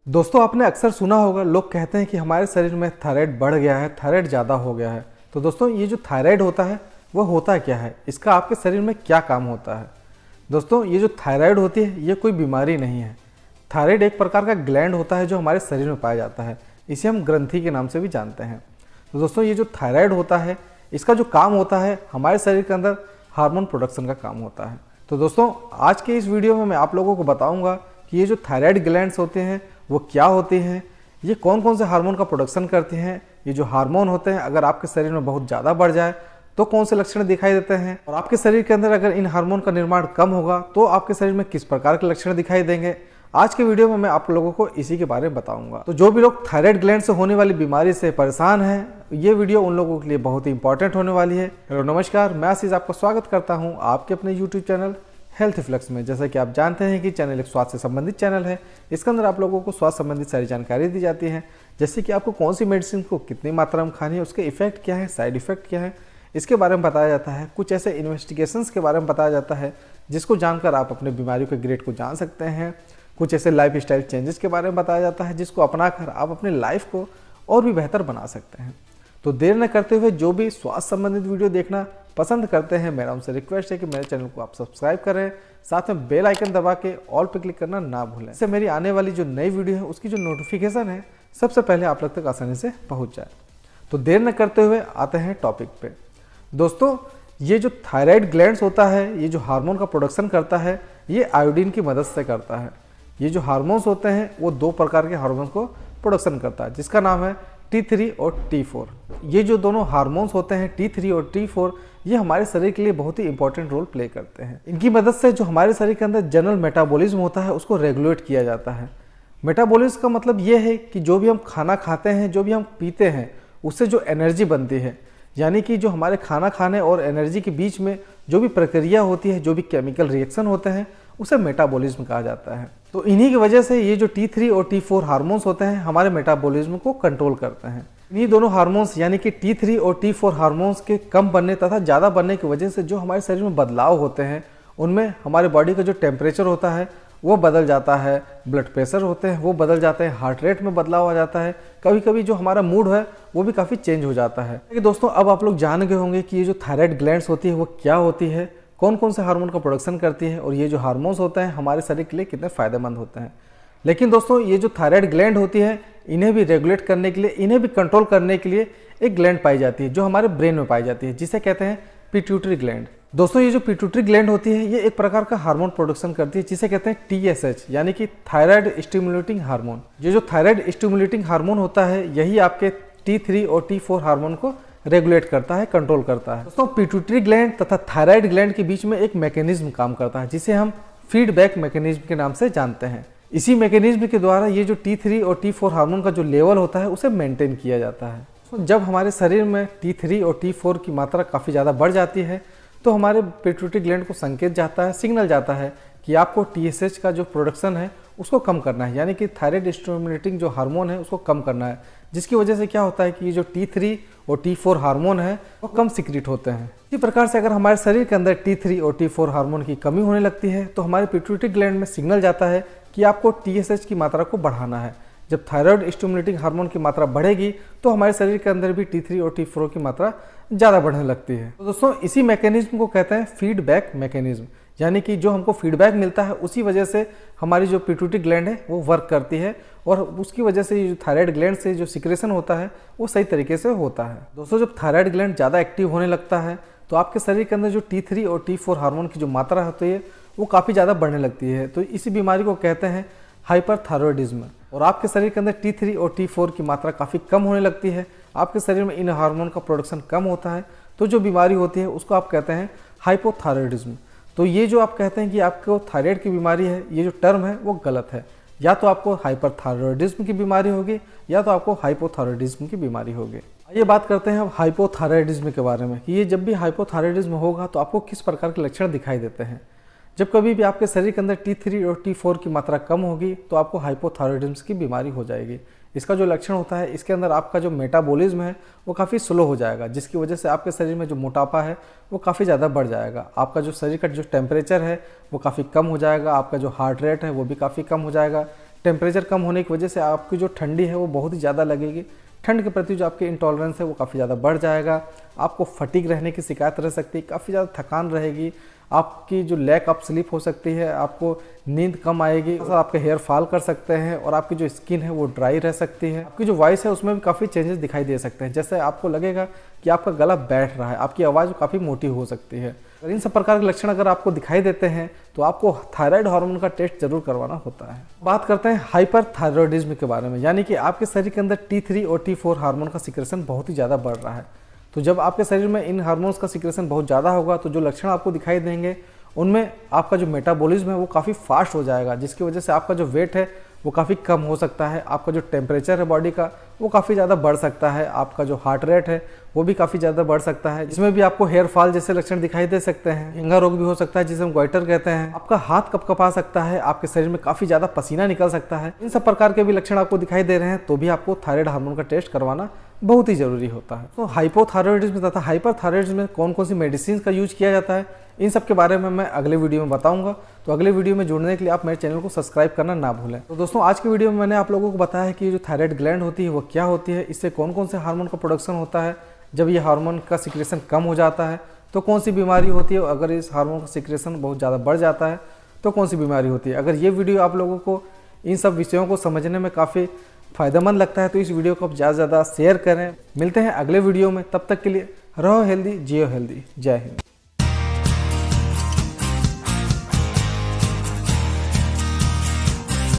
दोस्तों आपने अक्सर सुना होगा, लोग कहते हैं कि हमारे शरीर में थायराइड बढ़ गया है, थायराइड ज़्यादा हो गया है। तो दोस्तों ये जो थायराइड होता है वो होता क्या है, इसका आपके शरीर में क्या काम होता है। दोस्तों ये जो थायराइड होती है ये कोई बीमारी नहीं है। थायराइड एक प्रकार का ग्लैंड होता है जो हमारे शरीर में पाया जाता है। इसे हम ग्रंथि के नाम से भी जानते हैं। तो दोस्तों ये जो थायराइड होता है इसका जो काम होता है हमारे शरीर के अंदर हार्मोन प्रोडक्शन का काम होता है। तो दोस्तों आज के इस वीडियो में मैं आप लोगों को बताऊंगा कि ये जो थायराइड ग्लैंड्स होते हैं वो क्या होते हैं, ये कौन कौन से हार्मोन का प्रोडक्शन करते हैं। ये जो हार्मोन होते हैं अगर आपके शरीर में बहुत ज़्यादा बढ़ जाए तो कौन से लक्षण दिखाई देते हैं, और आपके शरीर के अंदर अगर इन हार्मोन का निर्माण कम होगा तो आपके शरीर में किस प्रकार के लक्षण दिखाई देंगे। आज के वीडियो में मैं आप लोगों को इसी के बारे में बताऊंगा। तो जो भी लोग थायराइड ग्लैंड से होने वाली बीमारी से परेशान हैं, ये वीडियो उन लोगों के लिए बहुत ही इंपॉर्टेंट होने वाली है। हेलो नमस्कार, मैं आशीष आपका स्वागत करता हूँ आपके अपने यूट्यूब चैनल हेल्थ फ्लक्स में। जैसा कि आप जानते हैं कि चैनल एक स्वास्थ्य से संबंधित चैनल है। इसके अंदर आप लोगों को स्वास्थ्य संबंधित सारी जानकारी दी जाती है, जैसे कि आपको कौन सी मेडिसिन को कितनी मात्रा में खानी है, उसके इफेक्ट क्या है, साइड इफेक्ट क्या है, इसके बारे में बताया जाता है। कुछ ऐसे इन्वेस्टिगेशंस के बारे में बताया जाता है जिसको जानकर आप अपने बीमारियों के ग्रेड को जान सकते हैं। कुछ ऐसे लाइफ स्टाइल चेंजेस के बारे में बताया जाता है जिसको अपनाकर आप अपने लाइफ को और भी बेहतर बना सकते हैं। तो देर न करते हुए जो भी स्वास्थ्य संबंधित वीडियो देखना पसंद करते हैं, मेरा उनसे रिक्वेस्ट है कि मेरे चैनल को आप सब्सक्राइब करें, साथ में बेल आइकन दबा के ऑल पे क्लिक करना ना भूलें। इससे मेरी आने वाली जो नई वीडियो है उसकी जो नोटिफिकेशन है सबसे पहले आप लोग तक आसानी से पहुंच जाए। तो देर न करते हुए आते हैं टॉपिक पे। दोस्तों ये जो थायराइड ग्लैंड्स होता है, ये जो हार्मोन का प्रोडक्शन करता है, ये आयोडीन की मदद से करता है। ये जो हार्मोन्स होते हैं वो दो प्रकार के हार्मोन्स को प्रोडक्शन करता है, जिसका नाम है T3 और T4। ये जो दोनों हार्मोन्स होते हैं T3 और T4, ये हमारे शरीर के लिए बहुत ही इंपॉर्टेंट रोल प्ले करते हैं। इनकी मदद से जो हमारे शरीर के अंदर जनरल मेटाबॉलिज्म होता है उसको रेगुलेट किया जाता है। मेटाबॉलिज्म का मतलब ये है कि जो भी हम खाना खाते हैं, जो भी हम पीते हैं, उससे जो एनर्जी बनती है, यानी कि जो हमारे खाना खाने और एनर्जी के बीच में जो भी प्रक्रिया होती है, जो भी केमिकल रिएक्शन होते हैं, उसे मेटाबॉलिज्म कहा जाता है। तो इन्हीं की वजह से ये जो T3 और T4 हार्मोन्स होते हैं हमारे मेटाबॉलिज्म को कंट्रोल करते हैं। इन्हीं दोनों हार्मोन्स यानी कि T3 और T4 हार्मोन्स के कम बनने तथा ज़्यादा बनने की वजह से जो हमारे शरीर में बदलाव होते हैं, उनमें हमारे बॉडी का जो टेम्परेचर होता है वो बदल जाता है, ब्लड प्रेशर होते हैं वो बदल जाते हैं, हार्ट रेट में बदलाव आ जाता है, कभी कभी जो हमारा मूड है वो भी काफ़ी चेंज हो जाता है। लेकिन दोस्तों अब आप लोग जान गए होंगे कि ये जो थायराइड ग्लैंड्स होती है वो क्या होती है, कौन कौन से हार्मोन का प्रोडक्शन करती है, और ये जो हार्मोन्स होते हैं हमारे शरीर के लिए कितने फ़ायदेमंद होते हैं। लेकिन दोस्तों ये जो थायराइड ग्लैंड होती है, इन्हें भी रेगुलेट करने के लिए, इन्हें भी कंट्रोल करने के लिए एक ग्लैंड पाई जाती है जो हमारे ब्रेन में पाई जाती है, जिसे कहते हैं पिट्यूटरी ग्लैंड। दोस्तों ये जो पिट्यूटरी ग्लैंड होती है ये एक प्रकार का हार्मोन प्रोडक्शन करती है जिसे कहते हैं TSH, यानी कि थायराइड स्टिमुलेटिंग हार्मोन। ये जो थायराइड स्टिमुलेटिंग हार्मोन होता है यही आपके T3 और T4 हार्मोन को रेगुलेट करता है, कंट्रोल करता है। दोस्तों पिट्यूटरी ग्लैंड तथा थायराइड ग्लैंड के बीच में एक मैकेनिज्म काम करता है जिसे हम फीडबैक मैकेनिज्म के नाम से जानते हैं। इसी मैकेनिज्म के द्वारा ये जो T3 और T4 हार्मोन का जो लेवल होता है उसे मेंटेन किया जाता है। तो जब हमारे शरीर में T3 और T4 की मात्रा काफ़ी ज़्यादा बढ़ जाती है तो हमारे पिट्यूटरी ग्लैंड को संकेत जाता है, सिग्नल जाता है कि आपको TSH का जो प्रोडक्शन है उसको कम करना है, यानी कि थायराइड स्टिमुलेटिंग जो हार्मोन है उसको कम करना है। जिसकी वजह से क्या होता है कि ये जो T3 और T4 हार्मोन है वो कम सिक्रीट होते हैं। इसी प्रकार से अगर हमारे शरीर के अंदर T3 और T4 हार्मोन की कमी होने लगती है तो हमारे पिट्यूटरी ग्लैंड में सिग्नल जाता है कि आपको TSH की मात्रा को बढ़ाना है। जब थायराइड स्टिमुलेटिंग हार्मोन की मात्रा बढ़ेगी तो हमारे शरीर के अंदर भी T3 और T4 की मात्रा ज़्यादा बढ़ने लगती है। तो दोस्तों इसी मैकेनिज्म को कहते हैं फीडबैक मैकेनिज्म, यानी कि जो हमको फीडबैक मिलता है उसी वजह से हमारी जो पिट्यूटरी ग्लैंड है वो वर्क करती है, और उसकी वजह से ये जो थायराइड ग्लैंड से जो सिक्रेशन होता है वो सही तरीके से होता है। दोस्तों जब थायराइड ग्लैंड ज़्यादा एक्टिव होने लगता है तो आपके शरीर के अंदर जो T3 और T4 हार्मोन की जो मात्रा होती है वो काफ़ी ज़्यादा बढ़ने लगती है। तो इसी बीमारी को कहते हैं हाइपरथायरॉयडिज्म। और आपके शरीर के अंदर T3 और T4 की मात्रा काफ़ी कम होने लगती है, आपके शरीर में इन हार्मोन का प्रोडक्शन कम होता है, तो जो बीमारी होती है उसको आप कहते हैं हाइपोथायरॉयडिज्म। तो ये जो आप कहते हैं कि आपको थायराइड की बीमारी है, ये जो टर्म है वो गलत है। या तो आपको हाइपरथायरॉयडिज्म की बीमारी होगी या तो आपको हाइपोथायरॉयडिज्म की बीमारी होगी। आइए बात करते हैं अब हाइपोथायरॉयडिज्म के बारे में कि ये जब भी हाइपोथायरॉयडिज्म होगा तो आपको किस प्रकार के लक्षण दिखाई देते हैं। जब कभी भी आपके शरीर के अंदर T3 और T4 की मात्रा कम होगी तो आपको हाइपोथायरॉयडिज्म की बीमारी हो जाएगी। इसका जो लक्षण होता है, इसके अंदर आपका जो मेटाबॉलिज्म है वो काफ़ी स्लो हो जाएगा, जिसकी वजह से आपके शरीर में जो मोटापा है वो काफ़ी ज़्यादा बढ़ जाएगा। आपका जो शरीर का जो टेम्परेचर है वो काफ़ी कम हो जाएगा, आपका जो हार्ट रेट है वो भी काफ़ी कम हो जाएगा, टेम्परेचर कम होने की वजह से आपकी जो ठंडी है वो बहुत ही ज़्यादा लगेगी। ठंड के प्रति जो आपकी इंटॉलरेंस है वो काफ़ी ज़्यादा बढ़ जाएगा। आपको फटीग रहने की शिकायत रह सकती है, काफ़ी ज़्यादा थकान रहेगी, आपकी जो लैक ऑफ स्लीप हो सकती है, आपको नींद कम आएगी, आपके हेयर फॉल कर सकते हैं और आपकी जो स्किन है वो ड्राई रह सकती है। आपकी जो वॉइस है उसमें भी काफ़ी चेंजेस दिखाई दे सकते हैं, जैसे आपको लगेगा कि आपका गला बैठ रहा है, आपकी आवाज़ काफ़ी मोटी हो सकती है। अगर इन सब प्रकार के लक्षण अगर आपको दिखाई देते हैं तो आपको थायराइड हार्मोन का टेस्ट जरूर करवाना होता है। बात करते हैं हाइपरथायरॉयडिज्म के बारे में, यानी कि आपके शरीर के अंदर T3 और T4 हार्मोन का सिक्रेशन बहुत ही ज़्यादा बढ़ रहा है। तो जब आपके शरीर में इन हार्मोन्स का सिक्रेशन बहुत ज़्यादा होगा तो जो लक्षण आपको दिखाई देंगे उनमें आपका जो मेटाबॉलिज्म है वो काफ़ी फास्ट हो जाएगा, जिसकी वजह से आपका जो वेट है वो काफ़ी कम हो सकता है, आपका जो टेम्परेचर है बॉडी का वो काफ़ी ज़्यादा बढ़ सकता है, आपका जो हार्ट रेट है वो भी काफ़ी ज़्यादा बढ़ सकता है। इसमें भी आपको हेयर फॉल जैसे लक्षण दिखाई दे सकते हैं। हिंगा रोग भी हो सकता है जिसे हम गोइटर कहते हैं। आपका हाथ कपकपा सकता है, आपके शरीर में काफ़ी ज़्यादा पसीना निकल सकता है। इन सब प्रकार के भी लक्षण आपको दिखाई दे रहे हैं तो भी आपको थायराइड हार्मोन का टेस्ट करवाना बहुत ही जरूरी होता है। तो हाइपोथायरॉयडिज्म तथा हाइपरथायरॉयडिज्म में कौन कौन सी मेडिसिन का यूज किया जाता है, इन सब के बारे में मैं अगले वीडियो में बताऊंगा। तो अगले वीडियो में जुड़ने के लिए आप मेरे चैनल को सब्सक्राइब करना ना भूलें। तो दोस्तों आज के वीडियो में मैंने आप लोगों को बताया है कि जो थायराइड ग्लैंड होती है वो क्या होती है, इससे कौन कौन से हार्मोन का प्रोडक्शन होता है, जब ये हार्मोन का सिक्रेशन कम हो जाता है तो कौन सी बीमारी होती है, अगर इस हार्मोन का सिक्रेशन बहुत ज़्यादा बढ़ जाता है तो कौन सी बीमारी होती है। अगर ये वीडियो आप लोगों को इन सब विषयों को समझने में काफ़ी फ़ायदेमंद लगता है तो इस वीडियो को आप ज़्यादा से ज़्यादा शेयर करें। मिलते हैं अगले वीडियो में, तब तक के लिए रहो हेल्दी, जियो हेल्दी। जय हिंद।